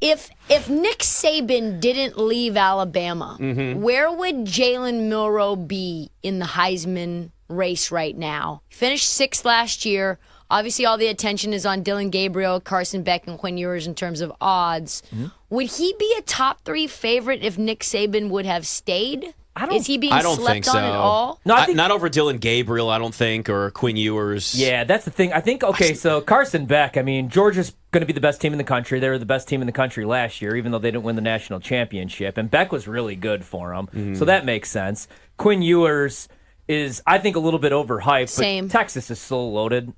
If Nick Saban didn't leave Alabama, where would Jalen Milroe be in the Heisman race right now? Finished 6th last year. Obviously, all the attention is on Dylan Gabriel, Carson Beck, and Quinn Ewers in terms of odds. Would he be a top 3 favorite if Nick Saban would have stayed? Is he being slept on at all? No, not over Dylan Gabriel, I don't think, or Quinn Ewers. Yeah, that's the thing. I think, so Carson Beck, Georgia's going to be the best team in the country. They were the best team in the country last year, even though they didn't win the national championship. And Beck was really good for them, so that makes sense. Quinn Ewers is, I think, a little bit overhyped. Same. But Texas is still loaded.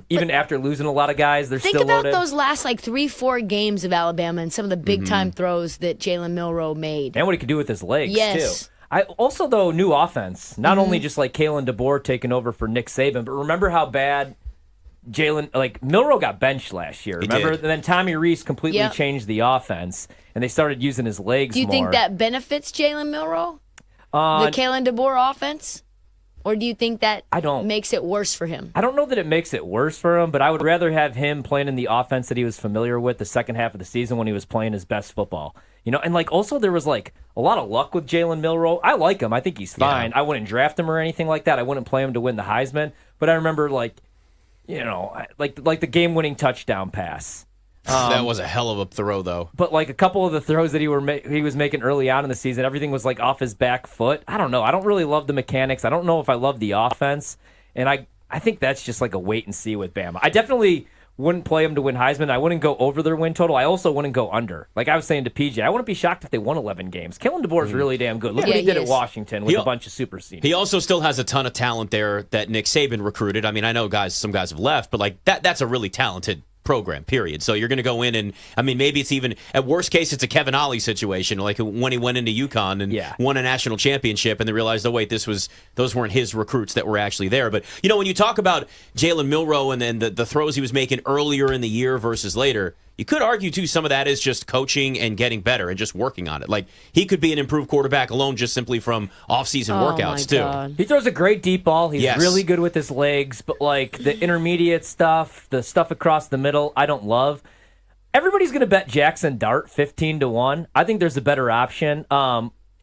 Even after losing a lot of guys, they're still loaded. Think about those last 3-4 games of Alabama and some of the big-time throws that Jalen Milroe made. And what he could do with his legs, yes. too. Also, though, new offense. Not only just Kalen DeBoer taking over for Nick Saban, but remember how bad Milroe got benched last year. Remember? And then Tommy Rees completely changed the offense, and they started using his legs more. Do you think that benefits Jalen Milroe? The Kalen DeBoer offense? Or do you think that makes it worse for him? I don't know that it makes it worse for him, but I would rather have him playing in the offense that he was familiar with the second half of the season when he was playing his best football. And also there was a lot of luck with Jalen Milroe. I like him. I think he's fine. I wouldn't draft him or anything like that. I wouldn't play him to win the Heisman. But I remember the game-winning touchdown pass. That was a hell of a throw, though. But a couple of the throws that he was making early on in the season, everything was off his back foot. I don't know. I don't really love the mechanics. I don't know if I love the offense. And I think that's just a wait and see with Bama. I definitely wouldn't play him to win Heisman. I wouldn't go over their win total. I also wouldn't go under. Like I was saying to PJ, I wouldn't be shocked if they won 11 games. Kellen DeBoer is really damn good. Look what he did at Washington with a bunch of super seniors. He also still has a ton of talent there that Nick Saban recruited. I mean, I know some guys have left, but that's a really talented program, period. So you're going to go in and, maybe it's even, at worst case, it's a Kevin Ollie situation, like when he went into UConn and won a national championship and they realized, oh, wait, those weren't his recruits that were actually there. But, when you talk about Jalen Milroe and then the throws he was making earlier in the year versus later, you could argue, too, some of that is just coaching and getting better and just working on it. He could be an improved quarterback alone just simply from off-season workouts, too. God. He throws a great deep ball. He's really good with his legs, but, the intermediate stuff, the stuff across the middle, I don't love. Everybody's going to bet Jackson Dart 15-1. I think there's a better option.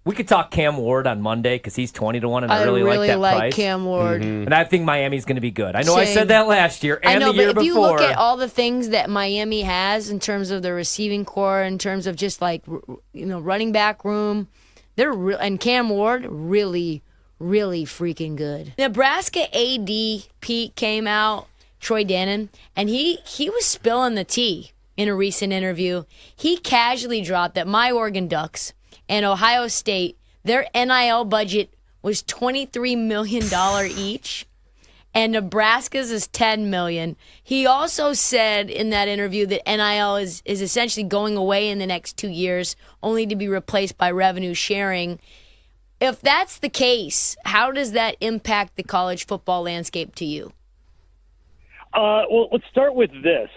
We could talk Cam Ward on Monday because he's 20-1, and I really like that price. I like Cam Ward. Mm-hmm. And I think Miami's going to be good. I know I said that last year and the year before. If you look at all the things that Miami has in terms of the receiving core, in terms of just running back room, and Cam Ward really, really freaking good. Nebraska AD Pete came out, Troy Dannon, and he was spilling the tea in a recent interview. He casually dropped that my Oregon Ducks and Ohio State, their NIL budget was $23 million each, and Nebraska's is $10 million. He also said in that interview that NIL is essentially going away in the next 2 years, only to be replaced by revenue sharing. If that's the case, how does that impact the college football landscape to you? Well, let's start with this.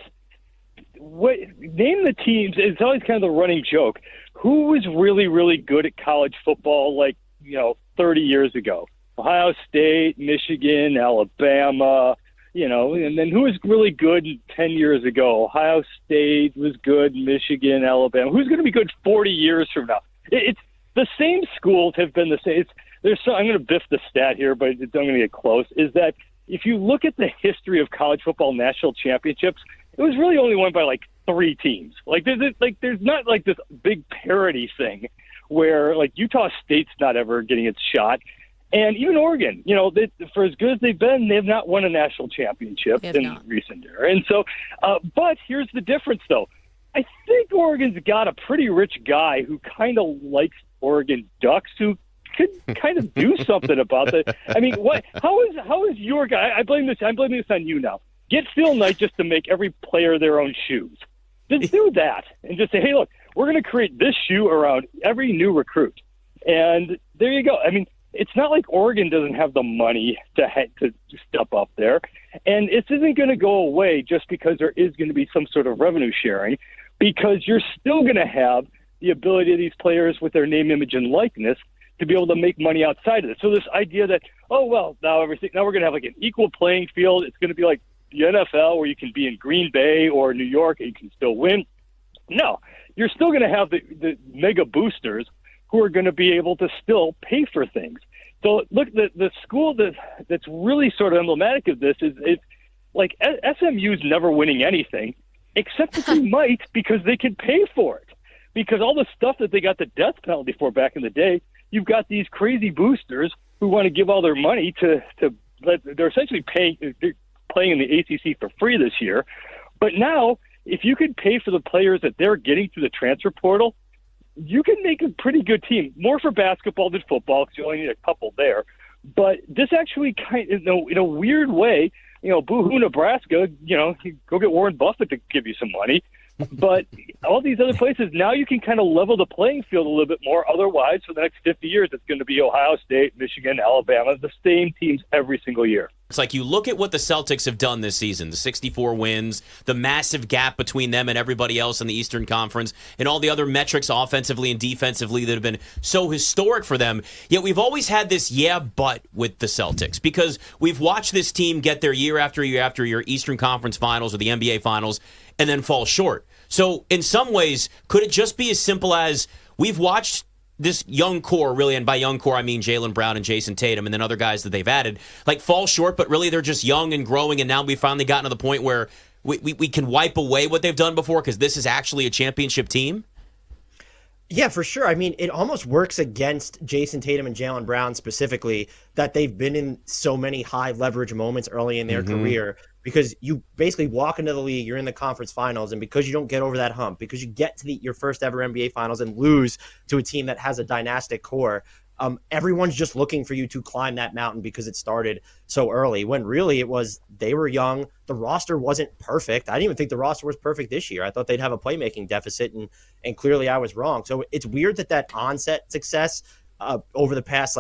Name the teams. It's always kind of the running joke. Who was really, really good at college football 30 years ago? Ohio State, Michigan, Alabama, and then who was really good 10 years ago? Ohio State was good, Michigan, Alabama. Who's going to be good 40 years from now? It's the same schools have been the same. I'm going to biff the stat here, but I'm going to get close, is that if you look at the history of college football national championships, it was really only won by 3 teams. There's not this big parity thing where Utah State's not ever getting its shot, and even Oregon. For as good as they've been, they have not won a national championship in recent years. And so, but here's the difference, though. I think Oregon's got a pretty rich guy who kind of likes Oregon Ducks, who could kind of do something about that. I mean, how is your guy? I'm blaming this on you now. Get Phil Knight just to make every player their own shoes. Just do that and just say, hey, look, we're going to create this shoe around every new recruit. And there you go. I mean, it's not like Oregon doesn't have the money to step up there. And it isn't going to go away just because there is going to be some sort of revenue sharing, because you're still going to have the ability of these players with their name, image, and likeness to be able to make money outside of it. So this idea that, now we're going to have an equal playing field. It's going to be like the NFL where you can be in Green Bay or New York and you can still win. No, you're still going to have the mega boosters who are going to be able to still pay for things. So look, the school that's really sort of emblematic of this is like SMU's never winning anything, except that they might because they can pay for it. Because all the stuff that they got the death penalty for back in the day, you've got these crazy boosters who want to give all their money they're essentially playing in the ACC for free this year. But now, if you could pay for the players that they're getting through the transfer portal, you can make a pretty good team. More for basketball than football because you only need a couple there. But this actually in a weird way, boo-hoo Nebraska, go get Warren Buffett to give you some money. But all these other places, now you can kind of level the playing field a little bit more. Otherwise, for the next 50 years, it's going to be Ohio State, Michigan, Alabama, the same teams every single year. It's like you look at what the Celtics have done this season, the 64 wins, the massive gap between them and everybody else in the Eastern Conference, and all the other metrics offensively and defensively that have been so historic for them. Yet we've always had this but with the Celtics because we've watched this team get there year after year after year, Eastern Conference Finals or the NBA Finals, and then fall short. So in some ways, could it just be as simple as we've watched this young core, really, and by young core, I mean Jaylen Brown and Jason Tatum and then other guys that they've added, like fall short, but really they're just young and growing, and now we've finally gotten to the point where we can wipe away what they've done before because this is actually a championship team? Yeah, for sure. I mean, it almost works against Jason Tatum and Jaylen Brown specifically that they've been in so many high leverage moments early in their career because you basically walk into the league, you're in the conference finals, and because you don't get over that hump, because you get to your first ever NBA finals and lose to a team that has a dynastic core, everyone's just looking for you to climb that mountain because it started so early, when really it was they were young. The roster wasn't perfect. I didn't even think the roster was perfect this year. I thought they'd have a playmaking deficit, and clearly I was wrong. So it's weird that onset success over the past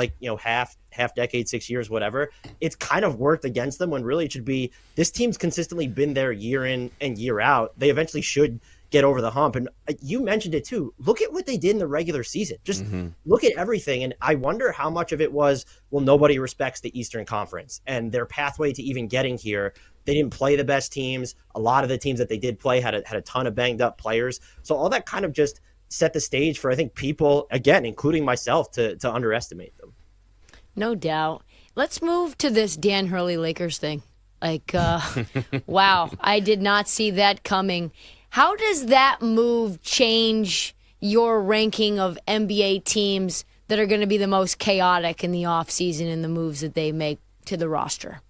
half decade, 6 years, whatever, it's kind of worked against them when really it should be this team's consistently been there year in and year out. They eventually should get over the hump. And you mentioned it too. Look at what they did in the regular season. Just look at everything. And I wonder how much of it was, well, nobody respects the Eastern Conference and their pathway to even getting here. They didn't play the best teams. A lot of the teams that they did play had a ton of banged up players. So all that kind of just set the stage for, I think, people, again, including myself, to underestimate them. No doubt. Let's move to this Dan Hurley Lakers thing. Wow, I did not see that coming. How does that move change your ranking of NBA teams that are going to be the most chaotic in the offseason and the moves that they make to the roster?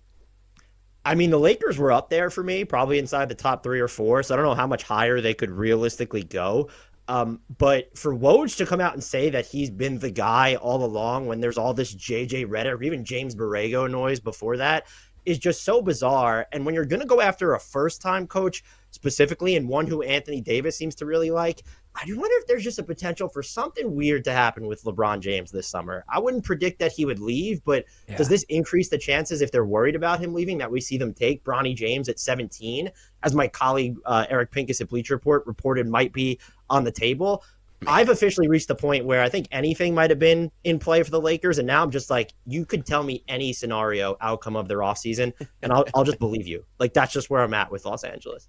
I mean, the Lakers were up there for me, probably inside the top 3 or 4, so I don't know how much higher they could realistically go. But for Woj to come out and say that he's been the guy all along when there's all this JJ Redick or even James Borrego noise before that is just so bizarre. And when you're going to go after a first-time coach specifically, and one who Anthony Davis seems to really like, I do wonder if there's just a potential for something weird to happen with LeBron James this summer. I wouldn't predict that he would leave, but does this increase the chances, if they're worried about him leaving, that we see them take Bronny James at 17, as my colleague Eric Pincus at Bleacher Report reported might be on the table? I've officially reached the point where I think anything might have been in play for the Lakers, and now I'm just like, you could tell me any scenario outcome of their offseason, and I'll just believe you. Like, that's just where I'm at with Los Angeles.